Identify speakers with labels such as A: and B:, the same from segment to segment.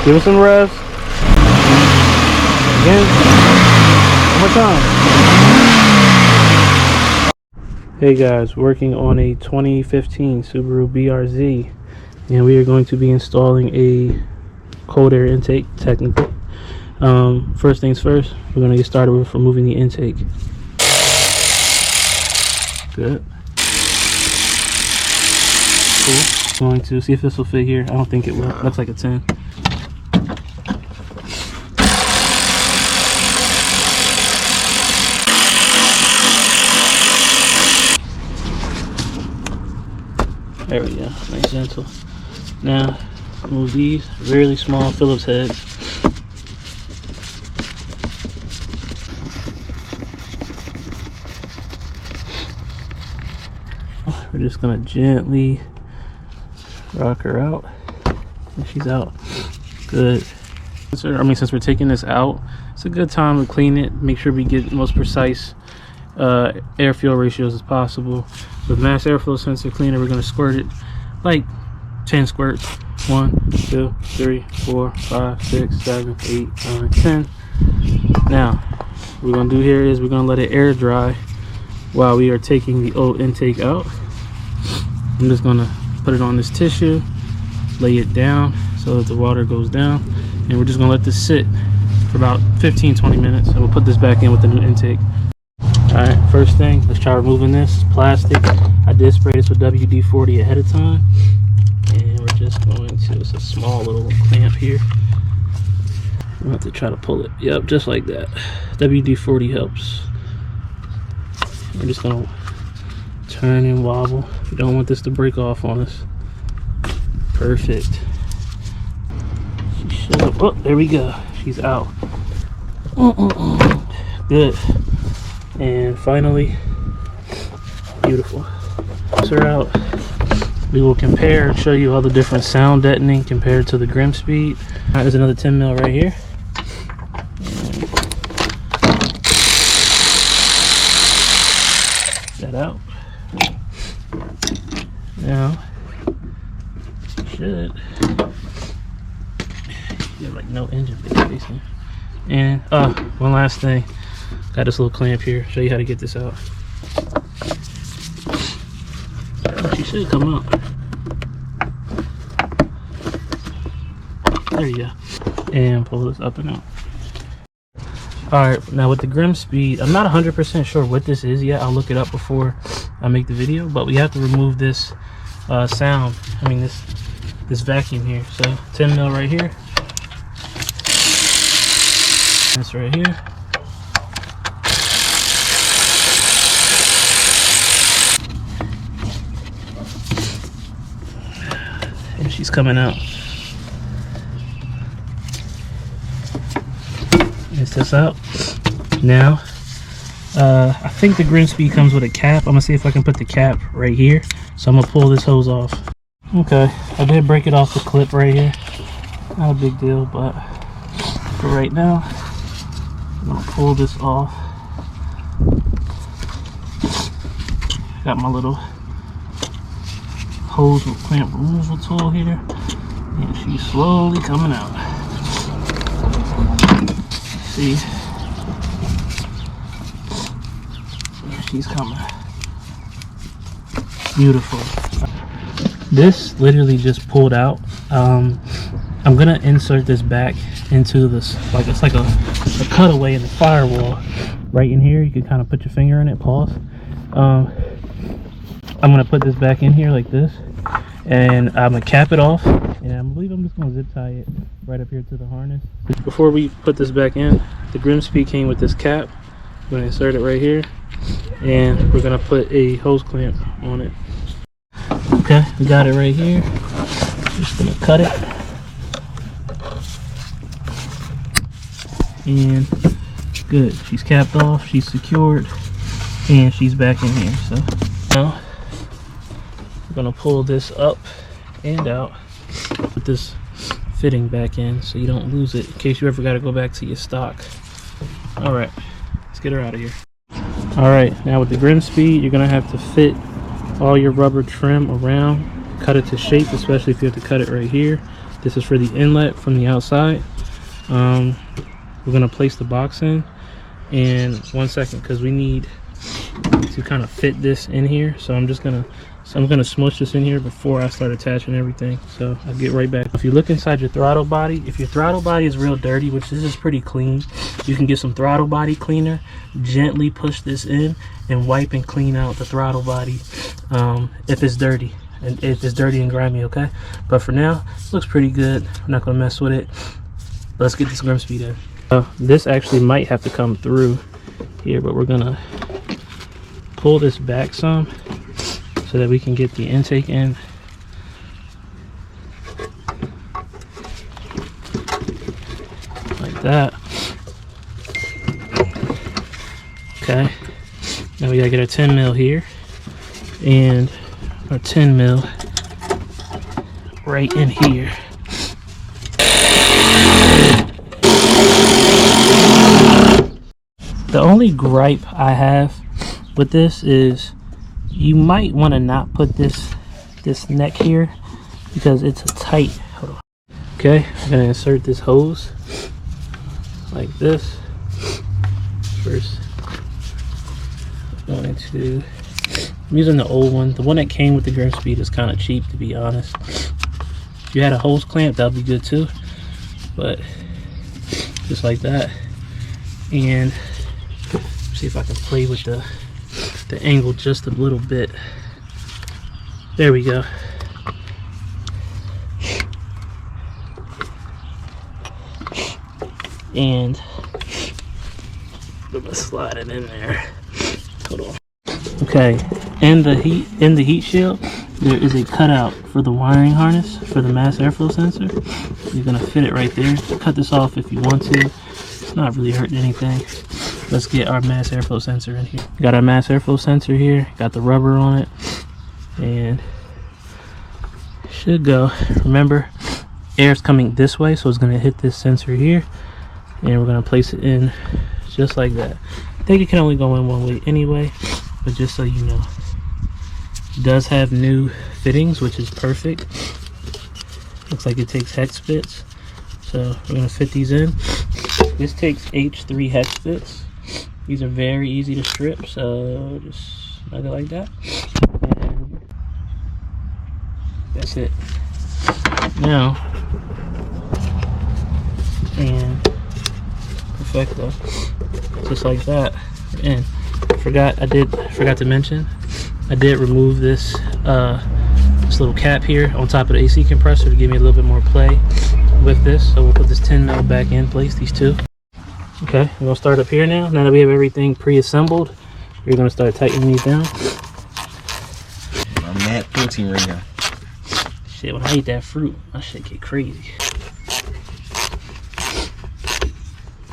A: Give it some revs. Again. One more time. Hey guys, working on a 2015 Subaru BRZ, and we are going to be installing a cold air intake, technically. First things first, we're going to get started with removing the intake. Good. Cool. Going to see if this will fit here. I don't think it will. Looks like a 10. There we go. Nice gentle. Now, move these really small Phillips heads. We're just gonna gently rock her out, and she's out. Good. Since we're taking this out, it's a good time to clean it. Make sure we get the most precise air fuel ratios as possible. With mass airflow sensor cleaner, we're gonna squirt it like 10 squirts. 1, 2, 3, 4, 5, 6, 7, 8, 9, 10. Now, what we're gonna do here is we're gonna let it air dry while we are taking the old intake out. I'm just gonna put it on this tissue, lay it down so that the water goes down, and we're just gonna let this sit for about 15-20 minutes, and we'll put this back in with the new intake. Alright, first thing, let's try removing this plastic. I did spray this with WD-40 ahead of time, and we're just going to, it's a small little clamp here. We'll have to try to pull it. Yep, just like that. WD-40 helps. We're just gonna turn and wobble. We don't want this to break off on us. Perfect. She should have, oh, there we go. She's out. Good. And finally, beautiful. Pulls her out. We will compare and show you all the different sound deadening compared to the GrimmSpeed. Alright, there's another 10 mil right here. That out. Now, should you have like no engine basically. And one last thing. Got this little clamp here. Show you how to get this out. She should come out. There you go. And pull this up and out. Alright, now with the GrimmSpeed, I'm not 100% sure what this is yet. I'll look it up before I make the video. But we have to remove this sound. I mean this vacuum here. So 10 mil right here. This right here. And she's coming out. Is this out? Now, I think the GrimmSpeed comes with a cap. I'm gonna see if I can put the cap right here. So I'm gonna pull this hose off. Okay, I did break it off the clip right here. Not a big deal, but for right now, I'm gonna pull this off. Got my little hose with clamp removal tool here, and she's slowly coming out. See, there she's coming. Beautiful. This literally just pulled out. I'm gonna insert this back into this, like it's like a cutaway in the firewall right in here. You can kind of put your finger in it, pause. I'm gonna put this back in here like this, and I'm gonna cap it off, and I believe I'm just gonna zip tie it right up here to the harness. Before we put this back in, the GrimmSpeed came with this cap. I'm gonna insert it right here, and we're gonna put a hose clamp on it. Okay, we got it right here. Just gonna cut it, and good. She's capped off, she's secured, and she's back in here. So now we're gonna pull this up and out, put this fitting back in so you don't lose it in case you ever got to go back to your stock. All right, let's get her out of here. All right, now with the GrimmSpeed, you're gonna have to fit all your rubber trim around, cut it to shape, especially if you have to cut it right here. This is for the inlet from the outside. We're gonna place the box in, and 1 second, because we need to kind of fit this in here. So I'm gonna smush this in here before I start attaching everything. So I'll get right back. If you look inside your throttle body, if your throttle body is real dirty, which this is pretty clean, you can get some throttle body cleaner, gently push this in and wipe and clean out the throttle body if it's dirty. And if it's dirty and grimy, okay? But for now, it looks pretty good. I'm not gonna mess with it. Let's get this GrimmSpeed in. This actually might have to come through here, but we're gonna pull this back some so that we can get the intake in. Like that. Okay. Now we gotta get our 10 mil here and our 10 mil right in here. The only gripe I have with this is you might want to not put this neck here because it's a tight. Hold on. Okay, I'm gonna insert this hose like this. First, I'm using the old one. The one that came with the GrimmSpeed is kind of cheap, to be honest. If you had a hose clamp, that'd be good too. But just like that, and see if I can play with the angle just a little bit. There we go. And I'm gonna slide it in there. Hold on. Okay, in the heat shield, there is a cutout for the wiring harness for the mass airflow sensor. You're gonna fit it right there. Cut this off if you want to. It's not really hurting anything. Let's get our mass airflow sensor in here. Got our mass airflow sensor here. Got the rubber on it, and it should go. Remember, air's coming this way, so it's gonna hit this sensor here, and we're gonna place it in just like that. I think it can only go in one way anyway, but just so you know, it does have new fittings, which is perfect. Looks like it takes hex bits, so we're gonna fit these in. This takes H3 hex bits. These are very easy to strip, so just snug it like that. And that's it. Now, and perfecto, just like that. And forgot to mention, I did remove this this little cap here on top of the AC compressor to give me a little bit more play with this. So we'll put this 10 mil back in place, these two. Okay, we're gonna start up here now. Now that we have everything pre-assembled, we're gonna start tightening these down.
B: I'm mad protein right now.
A: Shit, when I eat that fruit, my shit get crazy.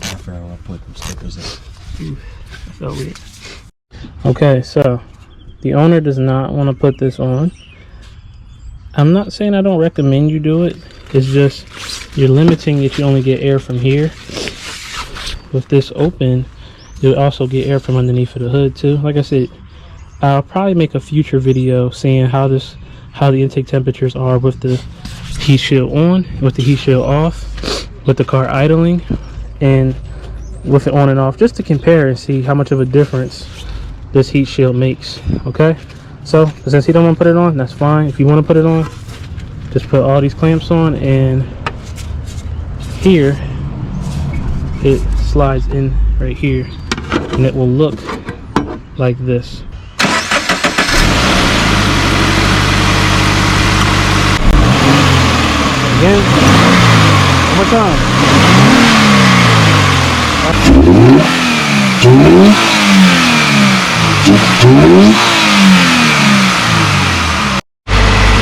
B: I forgot I put them stickers in.
A: Ooh, that felt weird. Okay, so the owner does not want to put this on. I'm not saying I don't recommend you do it. It's just you're limiting it. You only get air from here. With this open, you'll also get air from underneath of the hood too. Like I said, I'll probably make a future video saying how the intake temperatures are with the heat shield on, with the heat shield off, with the car idling, and with it on and off, just to compare and see how much of a difference this heat shield makes. Okay, so since he don't want to put it on, that's fine. If you want to put it on, just put all these clamps on, and here it slides in right here, and it will look like this. Again, one more time.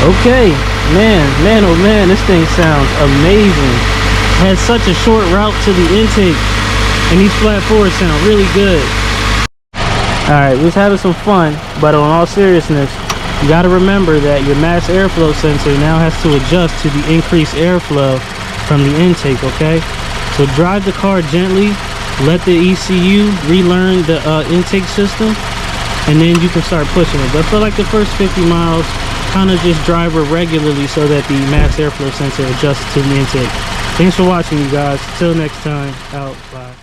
A: Okay, man, oh man, this thing sounds amazing. It has such a short route to the intake, and these flat fours sound really good. Alright, we was having some fun, but on all seriousness, you got to remember that your mass airflow sensor now has to adjust to the increased airflow from the intake, okay? So drive the car gently, let the ECU relearn the intake system, and then you can start pushing it. But for like the first 50 miles, kind of just drive her regularly so that the max airflow sensor adjusts to the intake. Thanks for watching, you guys. Till next time, out. Bye.